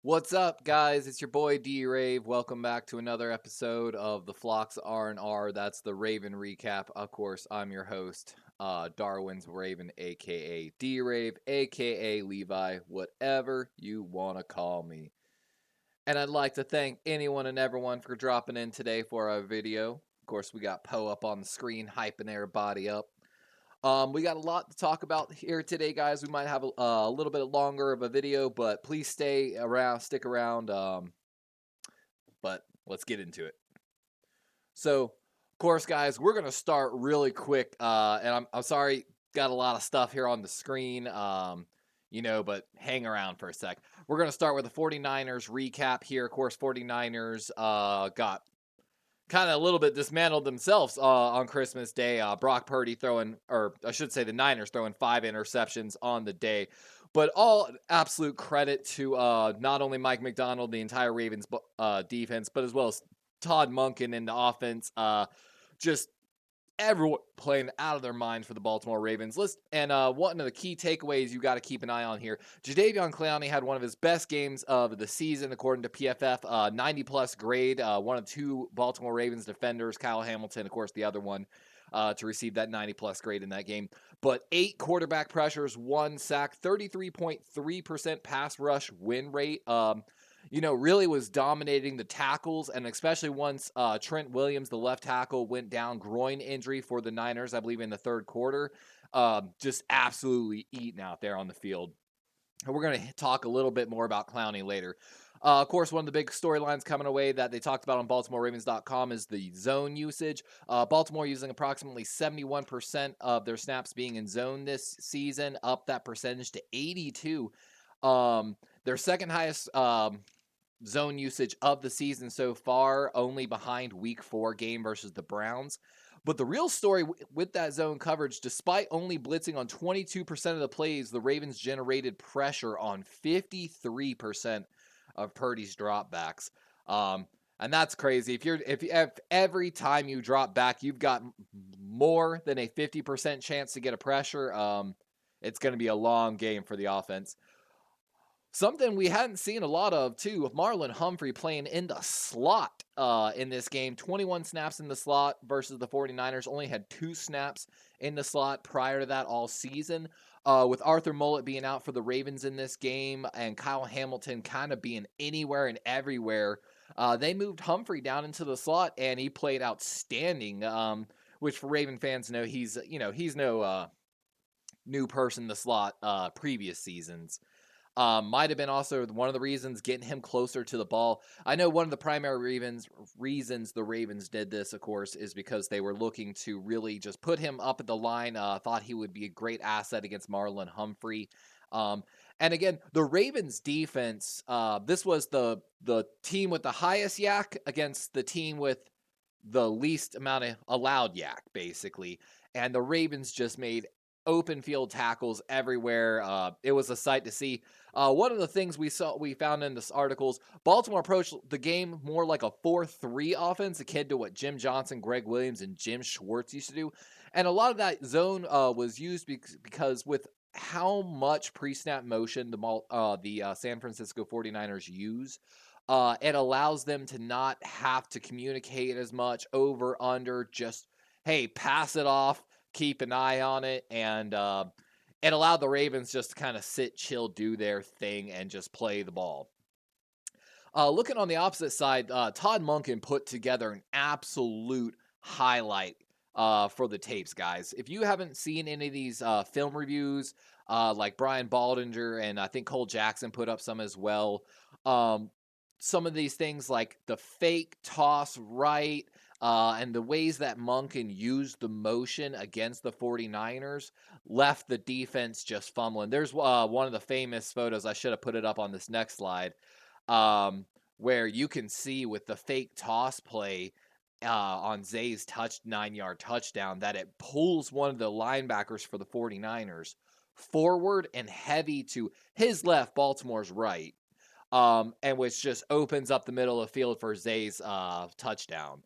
What's up, guys? It's your boy D-Rave. Welcome back to another episode of the Flocks R&R. That's the Raven Recap. Of course, I'm your host, DarwinsRaven, aka D-Rave, aka Levi, whatever you want to call me. And I'd like to thank anyone and everyone for dropping in today for our video. Of course, we got Poe up on the screen, hyping everybody up. We got a lot to talk about here today, guys. We might have a little bit longer of a video, but please stick around. But let's get into it. So, of course, guys, we're gonna start really quick. And I'm sorry, got a lot of stuff here on the screen. But hang around for a sec. We're gonna start with the 49ers recap here. Of course, 49ers got kind of a little bit dismantled themselves on Christmas Day. Brock Purdy the Niners throwing 5 interceptions on the day. But all absolute credit to not only Mike McDonald, the entire Ravens defense, but as well as Todd Monken in the offense. Just everyone playing out of their mind for the Baltimore Ravens. One of the key takeaways you got to keep an eye on here. Jadeveon Clowney had one of his best games of the season, according to PFF. 90-plus grade. One of two Baltimore Ravens defenders, Kyle Hamilton, of course, the other one, to receive that 90-plus grade in that game. But 8 quarterback pressures, 1 sack, 33.3% pass rush win rate. Really was dominating the tackles, and especially once Trent Williams, the left tackle, went down, groin injury for the Niners, I believe, in the third quarter. Just absolutely eating out there on the field. And we're going to talk a little bit more about Clowney later. Of course, one of the big storylines coming away that they talked about on BaltimoreRavens.com is the zone usage. Baltimore using approximately 71% of their snaps being in zone this season, up that percentage to 82. Their second highest zone usage of the season so far, only behind Week 4 game versus the Browns. But the real story with that zone coverage, despite only blitzing on 22% of the plays, the Ravens generated pressure on 53% of Purdy's dropbacks. And that's crazy. If every time you drop back, you've got more than a 50% chance to get a pressure, it's going to be a long game for the offense. Something we hadn't seen a lot of, too, Marlon Humphrey playing in the slot in this game. 21 snaps in the slot versus the 49ers. Only had 2 snaps in the slot prior to that all season. With Arthur Mullet being out for the Ravens in this game and Kyle Hamilton kind of being anywhere and everywhere, they moved Humphrey down into the slot, and he played outstanding, which for Raven fans know he's no new person in the slot previous seasons. Might have been also one of the reasons getting him closer to the ball. I know one of the primary reasons the Ravens did this, of course, is because they were looking to really just put him up at the line. Thought he would be a great asset against Marlon Humphrey. And again, the Ravens defense, this was the team with the highest yak against the team with the least amount of allowed yak, basically. And the Ravens just made open field tackles everywhere. It was a sight to see. One of the things we found in this articles, Baltimore approached the game more like a 4-3 offense, akin to what Jim Johnson, Greg Williams, and Jim Schwartz used to do. And a lot of that zone was used because with how much pre-snap motion the San Francisco 49ers use, it allows them to not have to communicate as much over, under, just, hey, pass it off, keep an eye on it, and it allowed the Ravens just to kind of sit, chill, do their thing, and just play the ball. Looking on the opposite side, Todd Monken put together an absolute highlight for the tapes, guys. If you haven't seen any of these film reviews, like Brian Baldinger and I think Cole Jackson put up some as well, some of these things like the fake toss right, and the ways that Monken used the motion against the 49ers left the defense just fumbling. There's one of the famous photos, I should have put it up on this next slide, where you can see with the fake toss play on Zay's 9-yard touchdown that it pulls one of the linebackers for the 49ers forward and heavy to his left, Baltimore's right. And which just opens up the middle of the field for Zay's touchdown.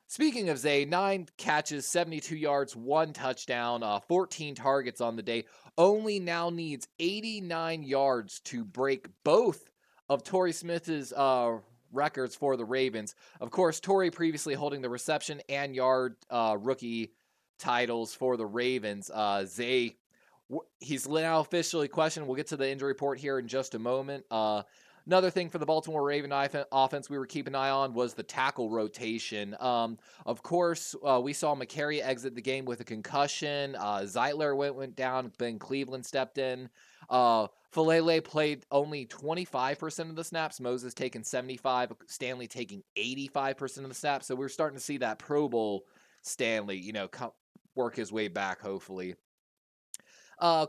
Speaking of Zay, 9 catches, 72 yards, 1 touchdown, 14 targets on the day. Only now needs 89 yards to break both of Torrey Smith's records for the Ravens. Of course, Torrey previously holding the reception and yard rookie titles for the Ravens. He's now officially questioned. We'll get to the injury report here in just a moment. Another thing for the Baltimore Raven offense we were keeping an eye on was the tackle rotation. Of course, we saw McCary exit the game with a concussion. Zeitler went down, then Cleveland stepped in. Falele played only 25% of the snaps. Moses taking 75%. Stanley taking 85% of the snaps. So we're starting to see that Pro Bowl Stanley, work his way back, hopefully.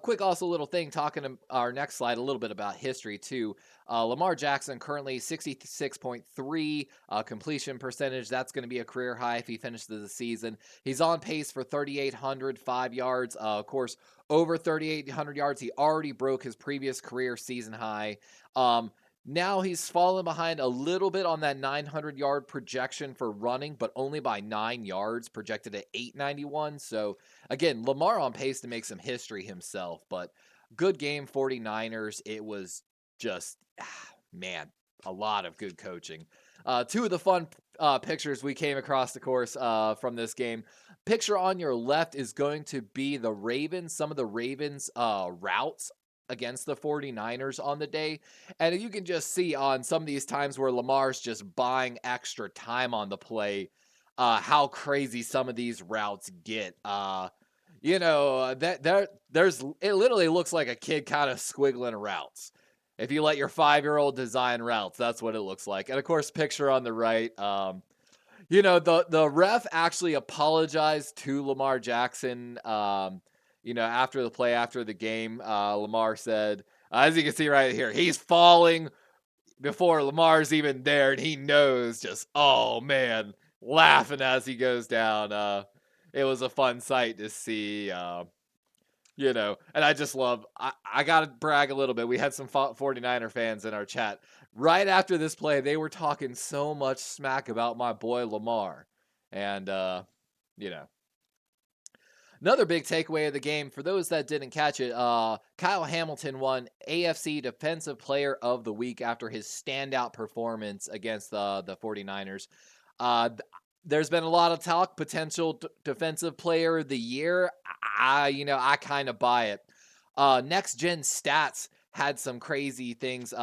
Quick also little thing, talking to our next slide, a little bit about history too. Lamar Jackson currently 66.3 completion percentage. That's going to be a career high if he finishes the season. He's on pace for 3,805 yards. Of course, over 3,800 yards. He already broke his previous career season high. Now he's fallen behind a little bit on that 900-yard projection for running, but only by 9 yards, projected at 891. So, again, Lamar on pace to make some history himself, but good game, 49ers. It was just, man, a lot of good coaching. Two of the fun pictures we came across, of course, from this game. Picture on your left is going to be the Ravens, some of the Ravens routes against the 49ers on the day. And you can just see on some of these times where Lamar's just buying extra time on the play, how crazy some of these routes get. It literally looks like a kid kind of squiggling routes. If you let your 5-year-old design routes, that's what it looks like. And of course, picture on the right, the ref actually apologized to Lamar Jackson, after the play, after the game. Lamar said, as you can see right here, he's falling before Lamar's even there, and he knows, just, oh man, laughing as he goes down. It was a fun sight to see, and I just love, I got to brag a little bit. We had some 49er fans in our chat. Right after this play, they were talking so much smack about my boy Lamar. And, another big takeaway of the game, for those that didn't catch it, Kyle Hamilton won AFC Defensive Player of the Week after his standout performance against the 49ers. There's been a lot of talk, potential Defensive Player of the Year. I kind of buy it. Next Gen Stats had some crazy things.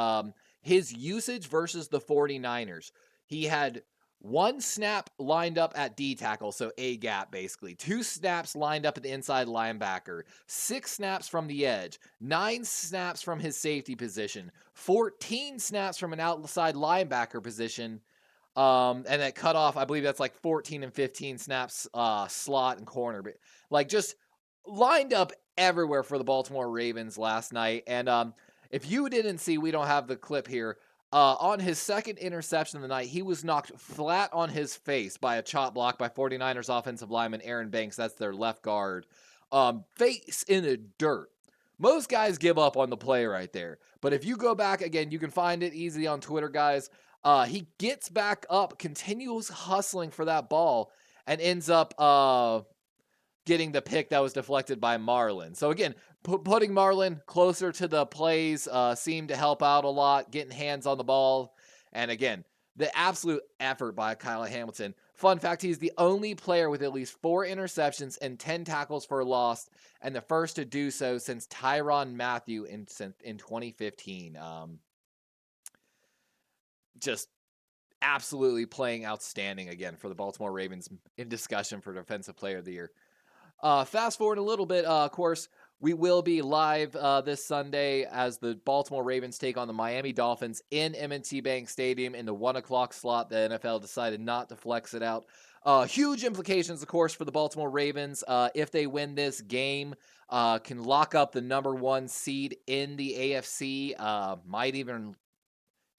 His usage versus the 49ers. He had 1 snap lined up at D tackle, so A gap basically. 2 snaps lined up at the inside linebacker. 6 snaps from the edge. 9 snaps from his safety position. 14 snaps from an outside linebacker position. And that cutoff, I believe that's like 14 and 15 snaps, slot and corner. But like just lined up everywhere for the Baltimore Ravens last night. And if you didn't see, we don't have the clip here. On his second interception of the night, he was knocked flat on his face by a chop block by 49ers offensive lineman Aaron Banks. That's their left guard. Face in the dirt. Most guys give up on the play right there. But if you go back, again, you can find it easily on Twitter, guys. He gets back up, continues hustling for that ball, and ends up getting the pick that was deflected by Marlon. So again, putting Marlon closer to the plays seemed to help out a lot, getting hands on the ball. And again, the absolute effort by Kyle Hamilton. Fun fact, he's the only player with at least 4 interceptions and 10 tackles for loss, and the first to do so since Tyrann Mathieu in 2015. Just absolutely playing outstanding again for the Baltimore Ravens in discussion for Defensive Player of the Year. Fast forward a little bit, of course, we will be live this Sunday as the Baltimore Ravens take on the Miami Dolphins in M&T Bank Stadium in the 1 o'clock slot. The NFL decided not to flex it out. Huge implications, of course, for the Baltimore Ravens. If they win this game, can lock up the number 1 seed in the AFC. Might even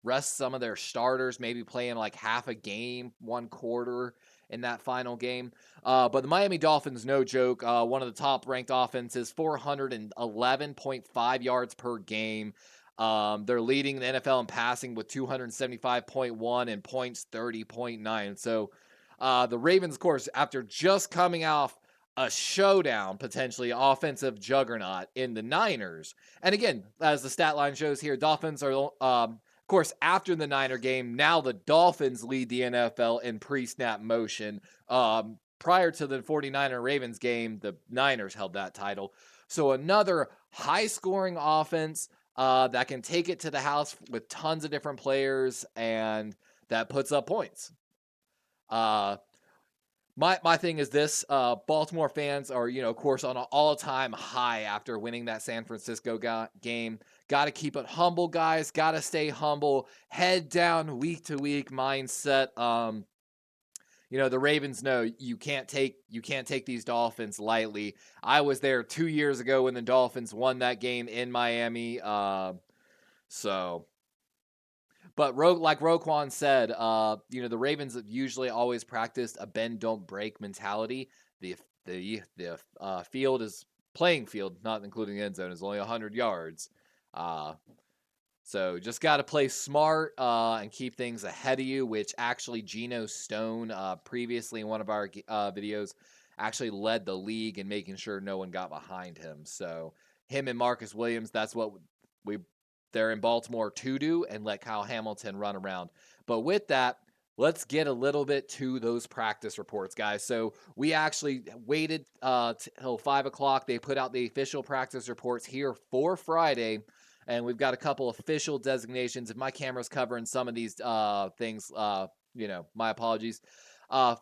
rest some of their starters, maybe playing like half a game, 1 quarter in that final game. But the Miami Dolphins, no joke. One of the top-ranked offenses, 411.5 yards per game. They're leading the NFL in passing with 275.1 and points 30.9. So the Ravens, of course, after just coming off a showdown, potentially offensive juggernaut in the Niners. And again, as the stat line shows here, Dolphins are course, after the Niner game, now the Dolphins lead the NFL in pre-snap motion. Prior to the 49er Ravens game, the Niners held that title. So another high-scoring offense that can take it to the house with tons of different players and that puts up points. My thing is this: Baltimore fans are, of course, on an all-time high after winning that San Francisco game. Got to keep it humble, guys. Got to stay humble. Head down, week to week mindset. The Ravens know you can't take these Dolphins lightly. I was there 2 years ago when the Dolphins won that game in Miami. But like Roquan said, the Ravens have usually always practiced a bend don't break mentality. The field is playing field, not including the end zone, is only 100 yards. So just got to play smart and keep things ahead of you, which actually Geno Stone previously in one of our videos actually led the league in making sure no one got behind him. So him and Marcus Williams, that's what they're in Baltimore to do, and let Kyle Hamilton run around. But with that, let's get a little bit to those practice reports, guys. So we actually waited till 5 o'clock. They put out the official practice reports here for Friday, and we've got a couple official designations. If my camera's covering some of these things, my apologies.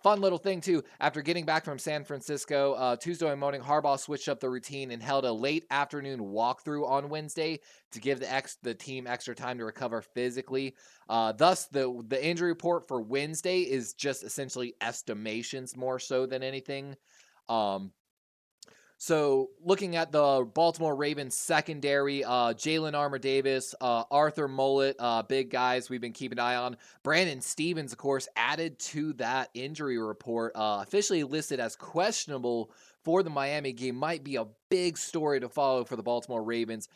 Fun little thing, too. After getting back from San Francisco Tuesday morning, Harbaugh switched up the routine and held a late afternoon walkthrough on Wednesday to give the team extra time to recover physically. Thus, the injury report for Wednesday is just essentially estimations more so than anything. So looking at the Baltimore Ravens secondary, Jalen Armour-Davis, Arthur Mullet, big guys we've been keeping an eye on. Brandon Stevens, of course, added to that injury report, officially listed as questionable for the Miami game. Might be a big story to follow for the Baltimore Ravens.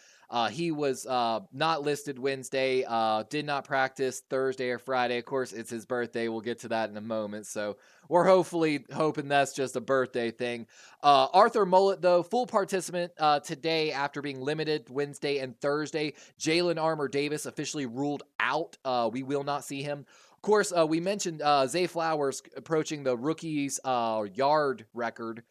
He was not listed Wednesday, did not practice Thursday or Friday. Of course, it's his birthday. We'll get to that in a moment. So we're hoping that's just a birthday thing. Arthur Mullet, though, full participant today after being limited Wednesday and Thursday. Jalen Armour-Davis officially ruled out. We will not see him. Of course, we mentioned Zay Flowers approaching the rookie's yard record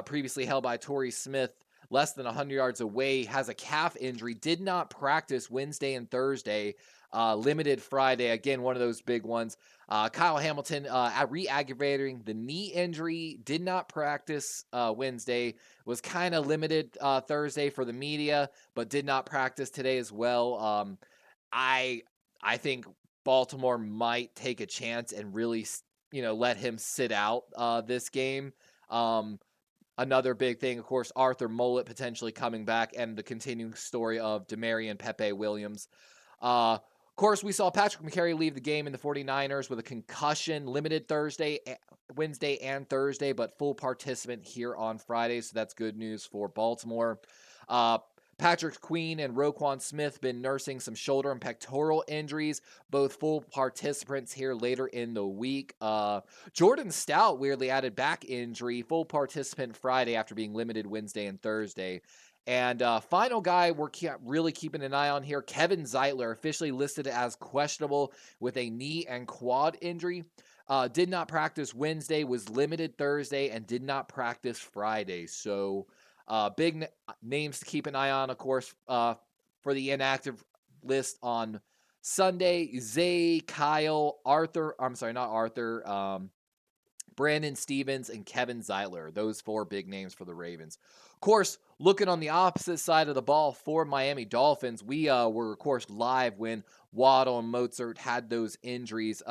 previously held by Torrey Smith. Less than 100 yards away, has a calf injury, did not practice Wednesday and Thursday, limited Friday. Again, one of those big ones. Kyle Hamilton re-aggravating the knee injury, did not practice Wednesday, was kind of limited Thursday for the media, but did not practice today as well. I think Baltimore might take a chance and really, let him sit out this game. Another big thing, of course, Arthur Mullet potentially coming back and the continuing story of Demarion Pepe Williams. Of course, we saw Patrick McCarry leave the game in the 49ers with a concussion, limited Wednesday and Thursday, but full participant here on Friday, so that's good news for Baltimore. Patrick Queen and Roquan Smith been nursing some shoulder and pectoral injuries, both full participants here later in the week. Jordan Stout weirdly added back injury, full participant Friday after being limited Wednesday and Thursday. And final guy we're really keeping an eye on here, Kevin Zeitler, officially listed as questionable with a knee and quad injury. Did not practice Wednesday, was limited Thursday, and did not practice Friday. So big names to keep an eye on, of course, for the inactive list on Sunday. Zay, Kyle, Brandon Stevens, and Kevin Zeitler. Those 4 big names for the Ravens. Of course, looking on the opposite side of the ball for Miami Dolphins, we were, of course, live when Waddle and Mozart had those injuries.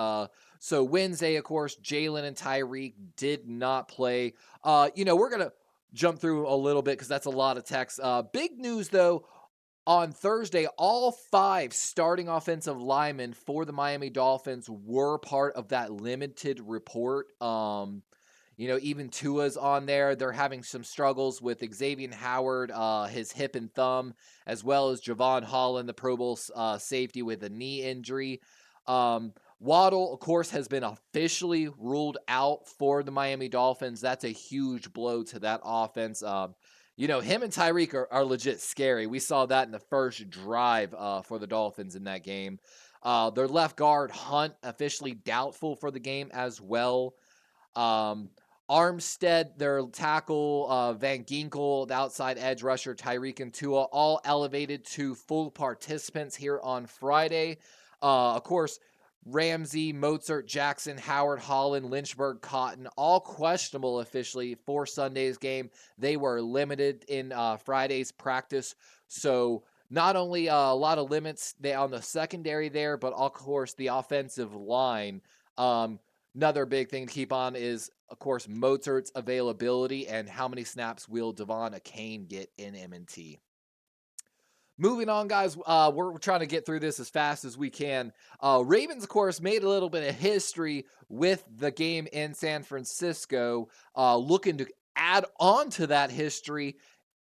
So Wednesday, of course, Jalen and Tyreek did not play. We're going to jump through a little bit because that's a lot of text. Big news, though, on Thursday, all 5 starting offensive linemen for the Miami Dolphins were part of that limited report. Even Tua's on there. They're having some struggles with Xavier Howard, his hip and thumb, as well as Javon Holland, the Pro Bowl safety with a knee injury. Waddle, of course, has been officially ruled out for the Miami Dolphins. That's a huge blow to that offense. Him and Tyreek are legit scary. We saw that in the first drive for the Dolphins in that game. Their left guard, Hunt, officially doubtful for the game as well. Armstead, their tackle, Van Ginkel, the outside edge rusher, Tyreek and Tua, all elevated to full participants here on Friday. Of course, Ramsey, Mozart, Jackson, Howard, Holland, Lynchburg, Cotton, all questionable officially for Sunday's game. They were limited in Friday's practice. So not only a lot of limits on the secondary there, but of course the offensive line. Another big thing to keep on is, of course, Mozart's availability and how many snaps will Devon Achane get in M&T. Moving on, guys, we're trying to get through this as fast as we can. Ravens, of course, made a little bit of history with the game in San Francisco, looking to add on to that history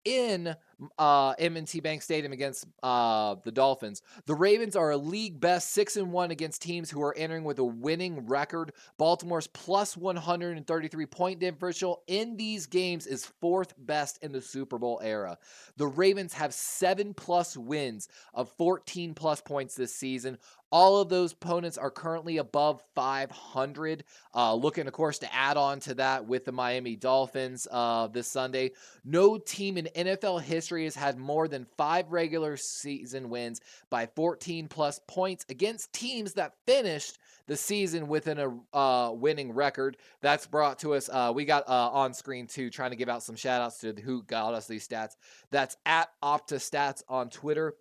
in M&T Bank Stadium against the Dolphins. The Ravens are a league best 6-1 against teams who are entering with a winning record. Baltimore's plus 133 point differential in these games is 4th best in the Super Bowl era. The Ravens have 7+ wins of 14+ points this season. All of those opponents are currently above 500. Looking, of course, to add on to that with the Miami Dolphins this Sunday. No team in NFL history has had more than 5 regular season wins by 14+ points against teams that finished the season within a winning record. That's brought to us. We got on screen too, trying to give out some shout outs to who got us these stats. That's at OptaStats on Twitter.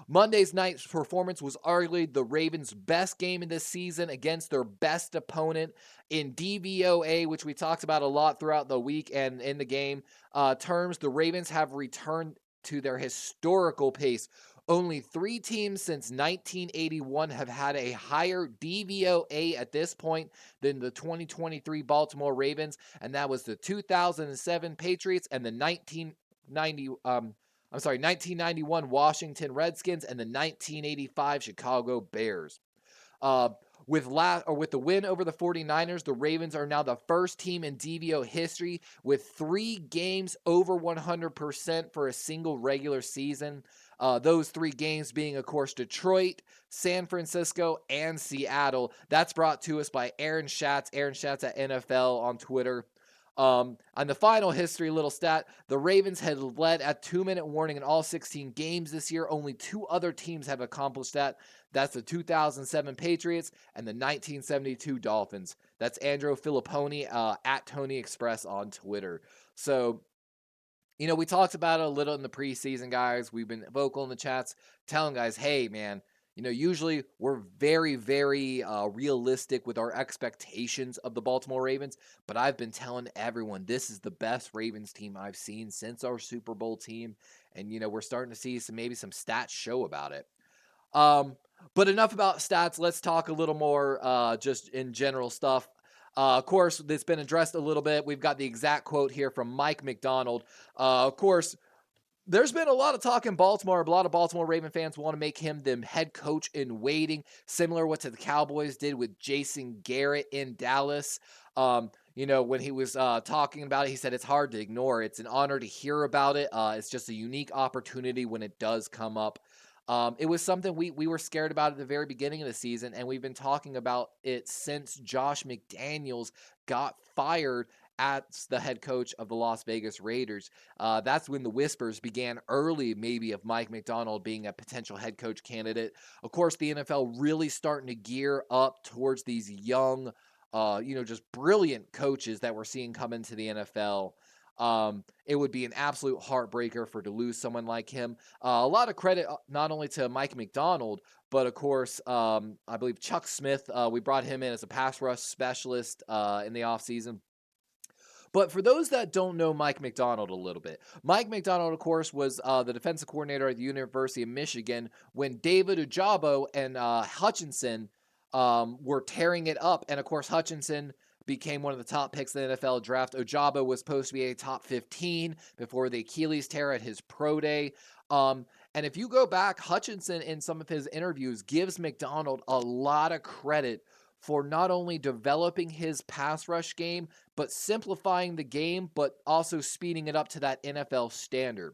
Monday's night's performance was arguably the Ravens' best game in this season against their best opponent in DVOA, which we talked about a lot throughout the week and in the game terms. The Ravens have returned to their historical pace. Only 3 teams since 1981 have had a higher DVOA at this point than the 2023 Baltimore Ravens, and that was the 2007 Patriots and the 1991 Washington Redskins and the 1985 Chicago Bears. With the win over the 49ers, the Ravens are now the first team in DVO history with 3 games over 100% for a single regular season. Those 3 games being, of course, Detroit, San Francisco, and Seattle. That's brought to us by Aaron Schatz at NFL on Twitter. On the final history little stat, the Ravens had led at 2-minute warning in all 16 games this year. Only 2 other teams have accomplished that. That's the 2007 Patriots and the 1972 Dolphins. That's Andrew Filipponi at Tony Express on Twitter. So, we talked about it a little in the preseason, guys. We've been vocal in the chats telling guys, hey, man, usually we're very, very realistic with our expectations of the Baltimore Ravens, but I've been telling everyone this is the best Ravens team I've seen since our Super Bowl team, and, we're starting to see maybe some stats show about it. But enough about stats. Let's talk a little more just in general stuff. Of course, it's been addressed a little bit. We've got the exact quote here from Mike McDonald. Of course, there's been a lot of talk in Baltimore. A lot of Baltimore Raven fans want to make him the head coach in waiting, similar to what the Cowboys did with Jason Garrett in Dallas. When he was talking about it, he said it's hard to ignore. It's an honor to hear about it. It's just a unique opportunity when it does come up. It was something we were scared about at the very beginning of the season, and we've been talking about it since Josh McDaniels got fired as the head coach of the Las Vegas Raiders. That's when the whispers began early, maybe, of Mike McDonald being a potential head coach candidate. Of course, the NFL really starting to gear up towards these young, just brilliant coaches that we're seeing come into the NFL. It would be an absolute heartbreaker to lose someone like him. A lot of credit not only to Mike McDonald, but of course, I believe Chuck Smith. We brought him in as a pass rush specialist in the offseason. But for those that don't know Mike McDonald a little bit, Mike McDonald, of course, was the defensive coordinator at the University of Michigan when David Ojabo and Hutchinson were tearing it up. And, of course, Hutchinson became one of the top picks in the NFL draft. Ojabo was supposed to be a top 15 before the Achilles tear at his pro day. And if you go back, Hutchinson in some of his interviews gives McDonald a lot of credit for not only developing his pass rush game, but simplifying the game, but also speeding it up to that NFL standard.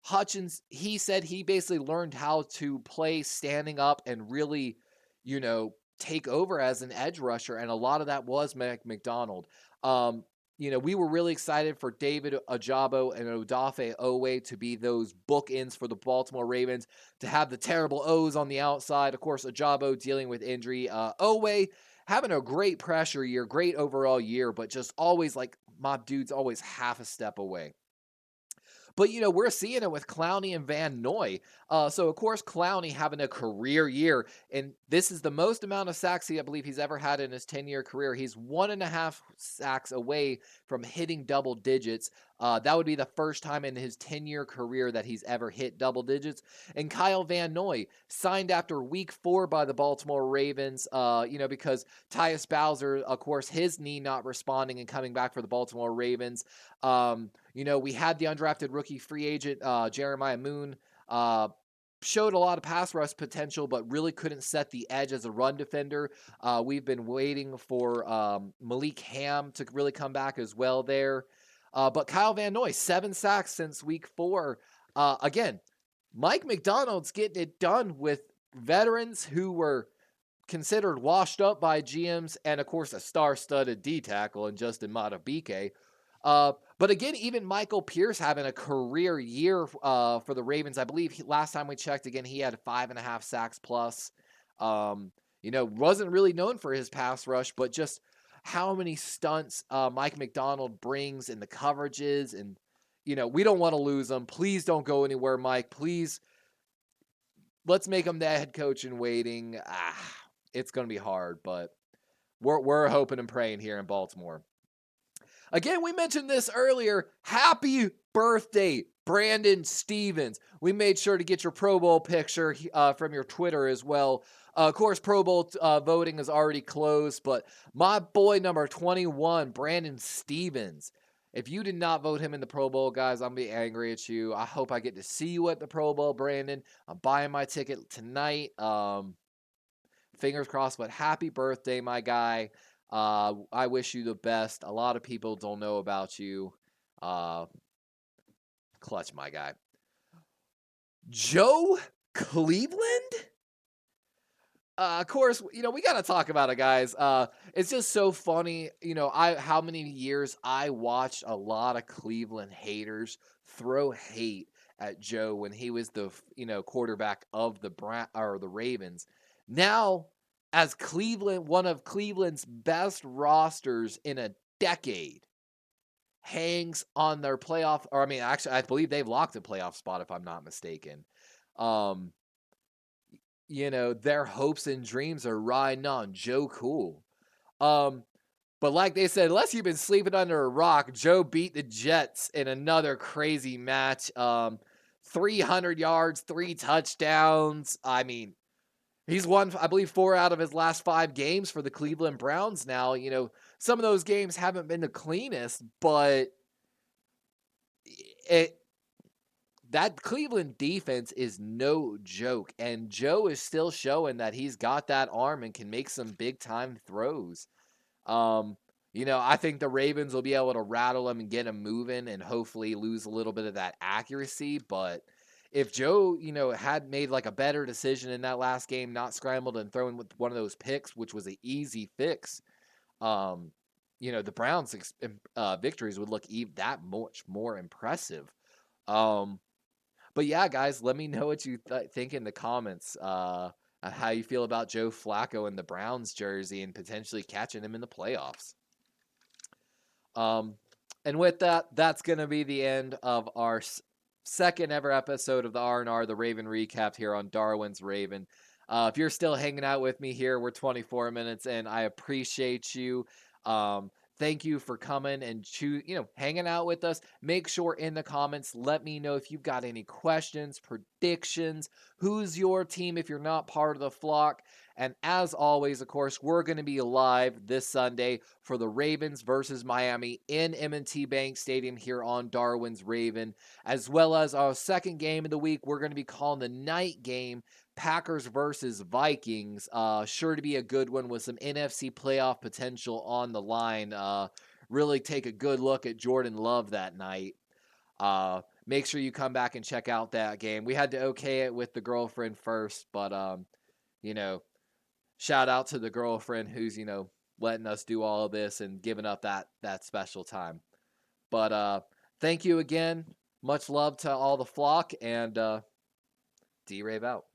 Hutchins, he said he basically learned how to play standing up and really, take over as an edge rusher, and a lot of that was McDonald. We were really excited for David Ojabo and Odafe Owe to be those bookends for the Baltimore Ravens, to have the terrible O's on the outside. Of course, Ojabo dealing with injury. Owe having a great pressure year, great overall year, but just always my dude's always half a step away. But, we're seeing it with Clowney and Van Noy. So, of course, Clowney having a career year, and this is the most amount of sacks I believe he's ever had in his 10-year career. He's 1.5 sacks away from hitting double digits. That would be the first time in his 10-year career that he's ever hit double digits. And Kyle Van Noy, signed after week 4 by the Baltimore Ravens, because Tyus Bowser, of course, his knee not responding and coming back for the Baltimore Ravens. We had the undrafted rookie free agent, Jeremiah Moon, showed a lot of pass rush potential, but really couldn't set the edge as a run defender. We've been waiting for Malik Ham to really come back as well there. But Kyle Van Noy, 7 sacks since week 4. Again, Mike McDonald's getting it done with veterans who were considered washed up by GMs, and of course a star-studded D-tackle in Justin Madubuike. But again, even Michael Pierce having a career year for the Ravens. I believe last time we checked, again, he had 5.5 sacks plus. Wasn't really known for his pass rush, but just how many stunts Mike McDonald brings in the coverages. And, we don't want to lose him. Please don't go anywhere, Mike. Please, let's make him the head coach in waiting. It's going to be hard, but we're hoping and praying here in Baltimore. Again, we mentioned this earlier. Happy birthday, Brandon Stevens. We made sure to get your Pro Bowl picture from your Twitter as well. Of course, Pro Bowl voting is already closed, but my boy number 21, Brandon Stevens. If you did not vote him in the Pro Bowl, guys, I'm going to be angry at you. I hope I get to see you at the Pro Bowl, Brandon. I'm buying my ticket tonight. Fingers crossed, but happy birthday, my guy. I wish you the best. A lot of people don't know about you. Clutch, my guy. Joe Cleveland? Of course, we got to talk about it, guys. It's just so funny. How many years I watched a lot of Cleveland haters throw hate at Joe when he was the, quarterback of the Ravens. Now, as Cleveland, one of Cleveland's best rosters in a decade, hangs on their playoff, actually, I believe they've locked a playoff spot if I'm not mistaken. Their hopes and dreams are riding on Joe Cool. But like they said, unless you've been sleeping under a rock, Joe beat the Jets in another crazy match. 300 yards, 3 touchdowns. He's won, I believe, 4 out of his last 5 games for the Cleveland Browns now. Some of those games haven't been the cleanest, but that Cleveland defense is no joke. And Joe is still showing that he's got that arm and can make some big-time throws. I think the Ravens will be able to rattle him and get him moving and hopefully lose a little bit of that accuracy, but if Joe, had made a better decision in that last game, not scrambled and thrown with one of those picks, which was an easy fix, the Browns' victories would look that much more impressive. But yeah, guys, let me know what you think in the comments. How you feel about Joe Flacco in the Browns jersey and potentially catching him in the playoffs. And with that, that's going to be the end of our second ever episode of the R&R, the Raven Recap here on Darwin's Raven. If you're still hanging out with me here, we're 24 minutes in. I appreciate you. Thank you for coming and hanging out with us. Make sure in the comments, let me know if you've got any questions, predictions, who's your team if you're not part of the flock. And as always, of course, we're going to be live this Sunday for the Ravens versus Miami in M&T Bank Stadium here on Darwin's Raven, as well as our second game of the week. We're going to be calling the night game, Packers versus Vikings. Sure to be a good one with some NFC playoff potential on the line. Really take a good look at Jordan Love that night. make sure you come back and check out that game. We had to okay it with the girlfriend first, but you know, shout out to the girlfriend who's, letting us do all of this and giving up that special time. But thank you again. Much love to all the flock, and D-Rave out.